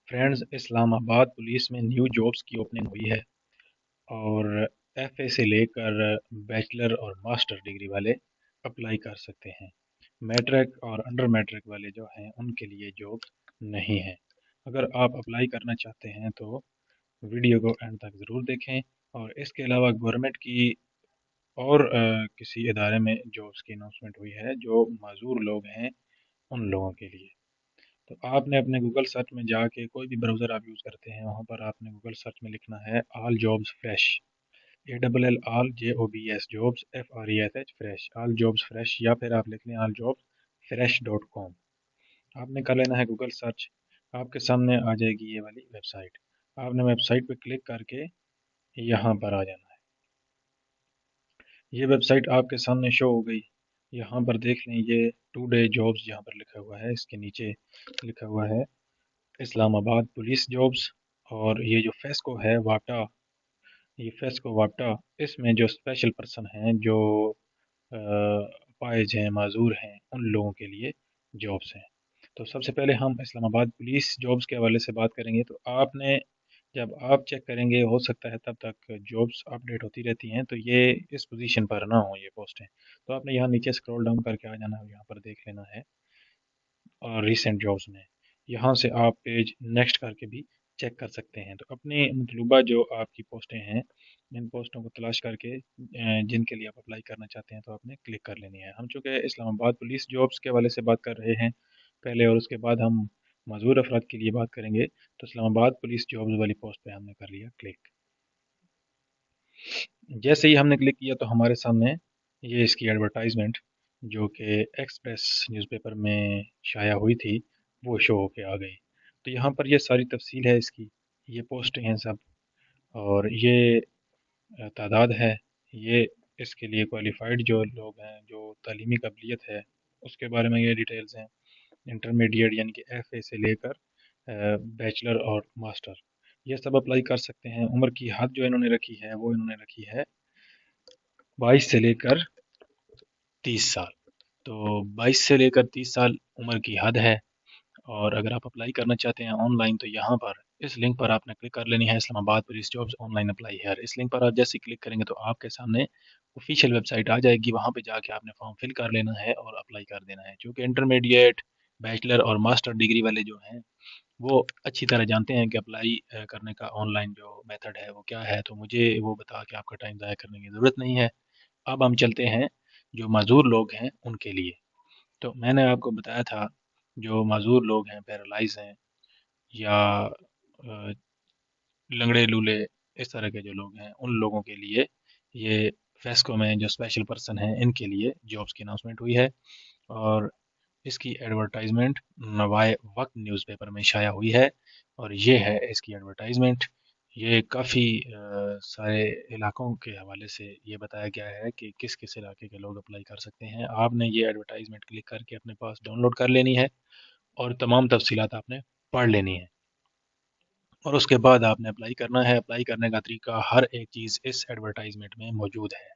Friends, Islamabad police में new jobs की opening हुई है और एफए से लेकर बैचलर और मास्टर डिग्री वाले अप्लाई कर सकते हैं। मैट्रिक और अंडर मैट्रिक वाले जो हैं उनके लिए जॉब्स नहीं हैं। अगर आप अप्लाई करना चाहते हैं तो वीडियो को एंड तक ज़रूर देखें। और इसके अलावा गवर्नमेंट की और किसी इदारे में जॉब्स की अनाउंसमेंट हुई है जो माजूर लोग हैं उन लोगों के लिए। तो आपने अपने गूगल सर्च में जाके कोई भी ब्राउज़र आप यूज़ करते हैं वहाँ पर आपने गूगल सर्च में लिखना है all jobs fresh, ALL all JOBS jobs FRESH fresh, all jobs fresh, या फिर आप लिख लें ऑल जॉब्स फ्रेश.com। आपने कर लेना है गूगल सर्च। आपके सामने आ जाएगी ये वाली वेबसाइट। आपने वेबसाइट पे क्लिक करके यहाँ पर आ जाना है। ये वेबसाइट आपके सामने शो हो गई। यहाँ पर देख लें, ये टुडे जॉब्स यहाँ पर लिखा हुआ है, इसके नीचे लिखा हुआ है इस्लामाबाद पुलिस जॉब्स। और ये जो फेस्को है वापटा, ये फेस्को वापटा, इसमें जो स्पेशल पर्सन हैं जो अपाहिज हैं, माजूर हैं, उन लोगों के लिए जॉब्स हैं। तो सबसे पहले हम इस्लामाबाद पुलिस जॉब्स के हवाले से बात करेंगे। तो आपने जब आप चेक करेंगे, हो सकता है तब तक जॉब्स अपडेट होती रहती हैं, तो ये इस पोजीशन पर ना हो ये पोस्टें। तो आपने यहाँ नीचे स्क्रॉल डाउन करके आ जाना है, यहाँ पर देख लेना है और रिसेंट जॉब्स में। यहाँ से आप पेज नेक्स्ट करके भी चेक कर सकते हैं। तो अपनी मतलूबा जो आपकी पोस्टें हैं, इन पोस्टों को तलाश करके जिनके लिए आप अप्लाई करना चाहते हैं तो आपने क्लिक कर लेनी है। हम चूँकि इस्लामाबाद पुलिस जॉब्स के हवाले से बात कर रहे हैं पहले, और उसके बाद हम मजदूर अफराद के लिए बात करेंगे, तो इस्लामाबाद पुलिस जॉब्स वाली पोस्ट पे हमने कर लिया क्लिक। जैसे ही हमने क्लिक किया तो हमारे सामने ये इसकी एडवर्टाइजमेंट जो कि एक्सप्रेस न्यूज़पेपर में शाया हुई थी वो शो होके आ गई। तो यहाँ पर ये सारी तफसील है इसकी, ये पोस्टें हैं सब, और ये तादाद है। ये इसके लिए क्वालिफाइड जो लोग हैं, जो तालीमी काबिलियत है, उसके बारे में ये डिटेल्स हैं। इंटरमीडिएट यानी कि FA से लेकर बैचलर और मास्टर, ये सब अप्लाई कर सकते हैं। उम्र की हद जो इन्होंने रखी है वो इन्होंने रखी है 22 से लेकर 30 साल। तो 22 से लेकर 30 साल उम्र की हद है। और अगर आप अप्लाई करना चाहते हैं ऑनलाइन तो यहाँ पर इस लिंक पर आपने क्लिक कर लेनी है, Islamabad police jobs online apply है। इस लिंक पर आप जैसे क्लिक करेंगे तो आपके सामने ऑफिशियल वेबसाइट आ जाएगी, वहाँ पे जाके आपने फॉर्म फिल कर लेना है और अप्लाई कर देना है। क्योंकि इंटरमीडिएट, बैचलर और मास्टर डिग्री वाले जो हैं वो अच्छी तरह जानते हैं कि अप्लाई करने का ऑनलाइन जो मेथड है वो क्या है, तो मुझे वो बता के आपका टाइम ज़ाया करने की ज़रूरत नहीं है। अब हम चलते हैं जो माजूर लोग हैं उनके लिए। तो मैंने आपको बताया था जो माजूर लोग हैं, पैरालाइज हैं या लंगड़े लूले, इस तरह के जो लोग हैं उन लोगों के लिए ये फेस्को में जो स्पेशल पर्सन हैं इनके लिए जॉब्स की अनाउंसमेंट हुई है। और इसकी एडवर्टाइजमेंट नवाए वक्त न्यूज़पेपर में शाया हुई है। और ये है इसकी एडवर्टाइजमेंट। ये काफ़ी सारे इलाकों के हवाले से ये बताया गया है कि किस किस इलाके के लोग अप्लाई कर सकते हैं। आपने ये एडवर्टाइजमेंट क्लिक करके अपने पास डाउनलोड कर लेनी है और तमाम तफसीलात आपने पढ़ लेनी है, और उसके बाद आपने अप्लाई करना है। अप्लाई करने का तरीका, हर एक चीज़ इस एडवर्टाइजमेंट में मौजूद है।